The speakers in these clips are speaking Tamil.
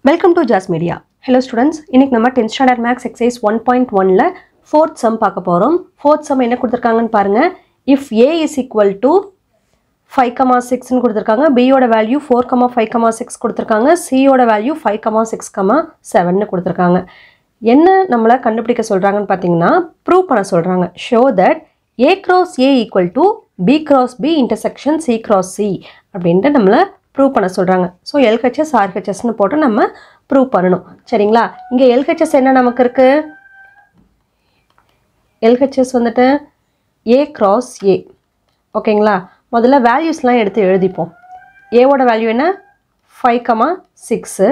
Welcome to Jazz Media. Hello students. இன்னைக்கு நம்ம 10th standard maths exercise 1.1ல 4th sum பார்க்க போறோம். 4th sum என்ன கொடுத்திருக்காங்கன்னு பாருங்க. If a is equal to 5,6 ன்னு கொடுத்திருக்காங்க. b யோட வேல்யூ 4,5,6 கொடுத்திருக்காங்க. c யோட வேல்யூ 5,6,7 ன்னு கொடுத்திருக்காங்க. என்ன நம்மள கண்டுபிடிக்க சொல்றாங்கன்னு பாத்தீங்கன்னா ப்ரூவ் பண்ண சொல்றாங்க. Show that a cross a equal to b cross b intersection c cross c அப்படின்ட்டு நம்மள ப்ரூவ் பண்ண சொல்றாங்க. ஸோ LHS RHSன்னு போட்டு நம்ம ப்ரூவ் பண்ணணும். சரிங்களா? இங்கே LHS என்ன நமக்கு இருக்கு? LHS வந்துட்டு A cross A. ஓகேங்களா? முதல்ல வேல்யூஸ்லாம் எடுத்து எழுதிப்போம். ஏவோட வேல்யூ என்ன? 5,6.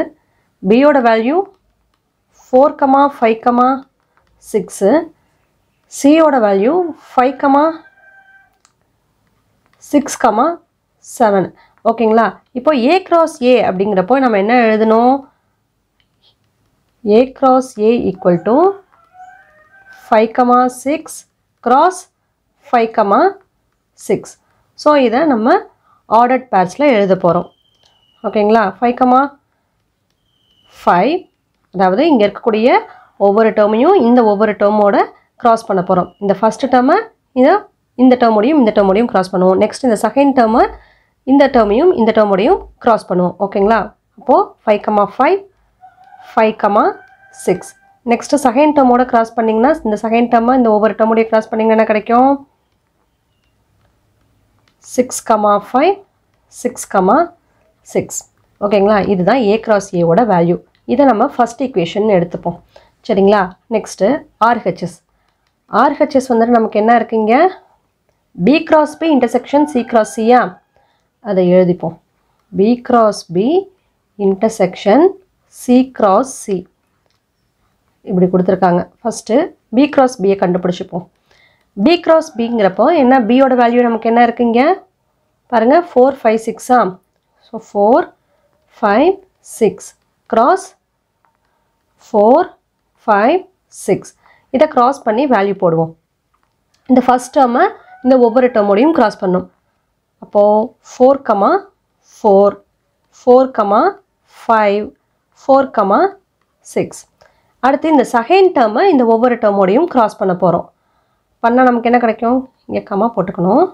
பியோட வேல்யூ 4,5,6. சியோட வேல்யூ 5,6,7. ஓகேங்களா? இப்போ A cross A அப்படிங்கிறப்போ நம்ம என்ன எழுதணும்? A cross A equal to 5,6 cross 5,6. So இதை நம்ம ஆர்டர்ட் பேர்ஸில் எழுத போகிறோம். ஓகேங்களா? 5,5 அதாவது இங்கே இருக்கக்கூடிய ஒவ்வொரு டேர்மையும் இந்த ஒவ்வொரு டேர்மோட க்ராஸ் பண்ண போகிறோம். இந்த ஃபஸ்ட்டு டேர்மை இந்த டேர்மோடையும் க்ராஸ் பண்ணுவோம். நெக்ஸ்ட் இந்த செகண்ட் டேர்மை இந்த டேர்மையும் இந்த டேர்மோடையும் க்ராஸ் பண்ணுவோம். ஓகேங்களா? அப்போது 5,5 5,6. நெக்ஸ்ட்டு செகண்ட் டேர்மோட க்ராஸ் பண்ணிங்கன்னா இந்த செகண்ட் டேர்மை இந்த ஒவ்வொரு டேர்மோடையும் க்ராஸ் பண்ணிங்கன்னா என்ன கிடைக்கும்? 6,5 6,6. ஓகேங்களா? இதுதான் A cross A ஓட வேல்யூ. இதை நம்ம ஃபஸ்ட் ஈக்குவேஷன் எடுத்துப்போம். சரிங்களா? நெக்ஸ்ட்டு RHS வந்துட்டு நமக்கு என்ன இருக்குங்க? B cross B intersection C cross C. அதை எழுதிப்போம். B cross B intersection C cross C இப்படி கொடுத்துருக்காங்க. First B cross B கண்டுபிடிச்சிப்போம். B cross Bங்கிறப்போ என்ன? பியோட வேல்யூ நமக்கு என்ன இருக்குங்க? பாருங்கள் 4 5 6. So 4 5 6 cross 4 5 6. இதை க்ராஸ் பண்ணி வேல்யூ போடுவோம். இந்த ஃபஸ்ட் டேர்மை இந்த ஒவ்வொரு டேர்மோடையும் க்ராஸ் பண்ணும். அப்போது 4,4 4,5 4,6. அடுத்து இந்த செகண்ட் டேர்மை இந்த ஒவ்வொரு டேர்மோடையும் க்ராஸ் பண்ண போகிறோம். பண்ணால் நமக்கு என்ன கிடைக்கும்? இங்கே கமா போட்டுக்கணும்.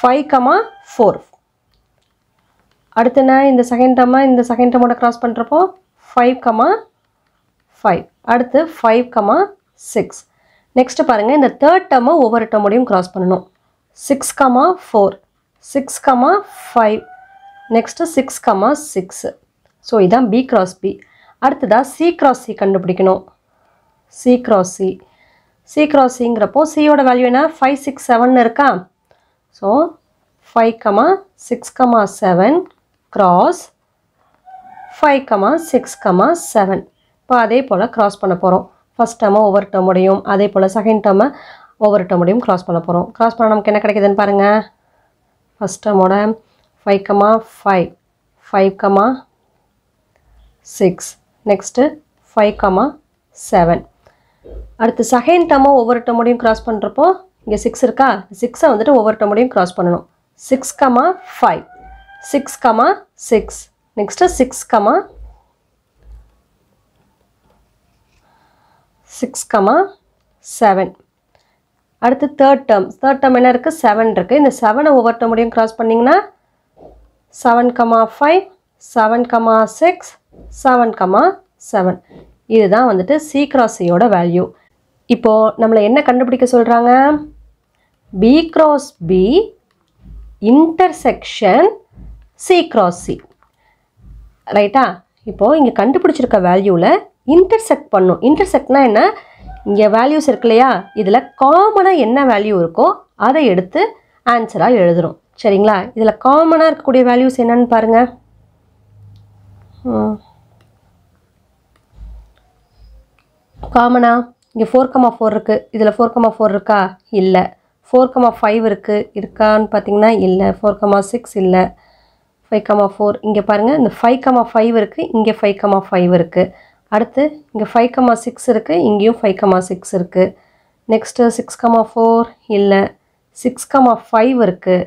5,4. அடுத்து என்ன? இந்த செகண்ட் டேர்மோட க்ராஸ் பண்ணுறப்போ 5,5. அடுத்து 5,6. நெக்ஸ்ட்டு பாருங்கள், இந்த தேர்ட் டேர்மை ஒவ்வொரு டேர்மோடையும் க்ராஸ் பண்ணணும். 6,4 6,5. நெக்ஸ்ட்டு 6,6. ஸோ இதான் B cross B. அடுத்ததாக C cross C கண்டுபிடிக்கணும். C cross C. C cross Cங்கிறப்போ சியோட வேல்யூ என்ன? 5 6 7 இருக்கா? So 5,6,7 cross 5,6,7. இப்போ அதே போல் க்ராஸ் பண்ண போகிறோம். ஃபஸ்ட் டேர்மை ஒவ்வொரு டேர்மோடையும், அதே போல் செகண்ட் டேர்மை ஒவ்வொரு டேர்மோடையும் க்ராஸ் பண்ண போகிறோம். க்ராஸ் பண்ணால் நமக்கு என்ன கிடைக்குதுன்னு பாருங்கள். ஃபஸ்ட் டேர்மோட 5,5 5,6. நெக்ஸ்ட்டு 5,7. அடுத்து செகண்ட் டேர்மை ஒவ்வொரு டேர்மோடையும் க்ராஸ் பண்ணுறப்போ இங்கே 6 இருக்கா? 6 வந்துட்டு ஒவ்வொரு டேர்மோடையும் க்ராஸ் பண்ணணும். 6,5 6,6. நெக்ஸ்ட்டு 6,7. அடுத்து தேர்ட் டேர்ம் என்ன இருக்குது? 7 இருக்குது. இந்த 7 ஒவ்வொரு டேர்மோடையும் க்ராஸ் பண்ணிங்கன்னா 7,5 7,6 7,7. இதுதான் வந்துட்டு C cross Cயோட வேல்யூ. இப்போது நம்மளை என்ன கண்டுபிடிக்க சொல்கிறாங்க? B cross B intersection C cross C. ரைட்டா? இப்போது இங்கே கண்டுபிடிச்சிருக்க வேல்யூவில் இன்டர்செக்ட் பண்ணும். இன்டர்செக்ட்னா என்ன? இங்கே வேல்யூஸ் இருக்கு இல்லையா? இதில் காமனாக என்ன வேல்யூ இருக்கோ அதை எடுத்து ஆன்சராக எழுதுகிறோம். சரிங்களா? இதில் காமனாக இருக்கக்கூடிய வேல்யூஸ் என்னன்னு பாருங்கள். காமனாக இங்கே 4,4 இருக்குது. இதில் 4,4 இருக்கா? இல்லை. 4,5 இருக்கான்னு பார்த்தீங்கன்னா இல்லை. 4,6 இல்லை. 5,4. இங்கே பாருங்கள், இந்த 5,5 இருக்குது, இங்கே 5,5 இருக்குது. அடுத்து இங்கே 5,6 இருக்குது, இங்கேயும் 5,6 இருக்குது. நெக்ஸ்ட்டு 6,4 இல்லை. 6,5 இருக்குது.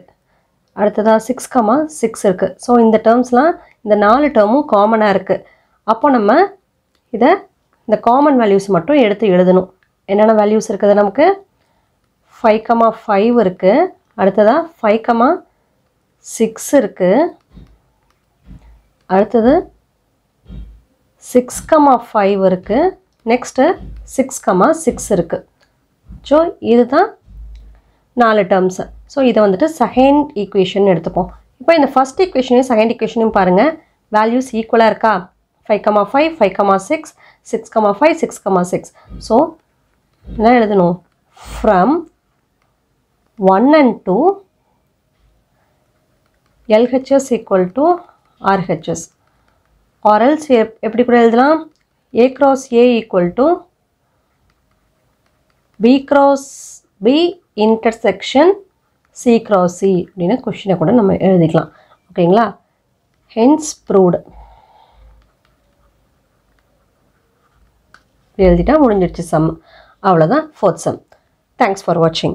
அடுத்ததா 6,6 இருக்குது. ஸோ இந்த டேர்ம்ஸ்லாம் இந்த 4 டேர்மும் காமனாக இருக்குது. அப்போ நம்ம இதை இந்த காமன் வேல்யூஸ் மட்டும் எடுத்து எழுதணும். என்னென்ன வேல்யூஸ் இருக்குது நமக்கு? 5,5 இருக்குது. அடுத்ததா 5,6 இருக்குது. அடுத்தது 6,5 இருக்குது. நெக்ஸ்ட்டு 6,6 இருக்குது. ஸோ இதுதான் 4 டேர்ம்ஸு. ஸோ இதை வந்துட்டு செகண்ட் ஈக்குவேஷன் எடுத்துப்போம். இப்போ இந்த ஃபஸ்ட் ஈக்குவேஷனையும் செகண்ட் ஈக்குவேஷனையும் பாருங்கள், வேல்யூஸ் ஈக்குவலாக இருக்கா? 5,5 5,6 6,5 6,6. ஸோ என்ன எழுதணும்? From 1 and 2 LHS equal to RHS, or else எப்படி கூட எழுதலாம்? A cross A equal to B cross B intersection C cross C அப்படின்னு கொஸ்டினை கூட நம்ம எழுதிக்கலாம். ஓகேங்களா? hence proved எழுதிட்டா முடிஞ்சிருச்சு சம். அவ்வளோதான் 4th sum. Thanks for watching.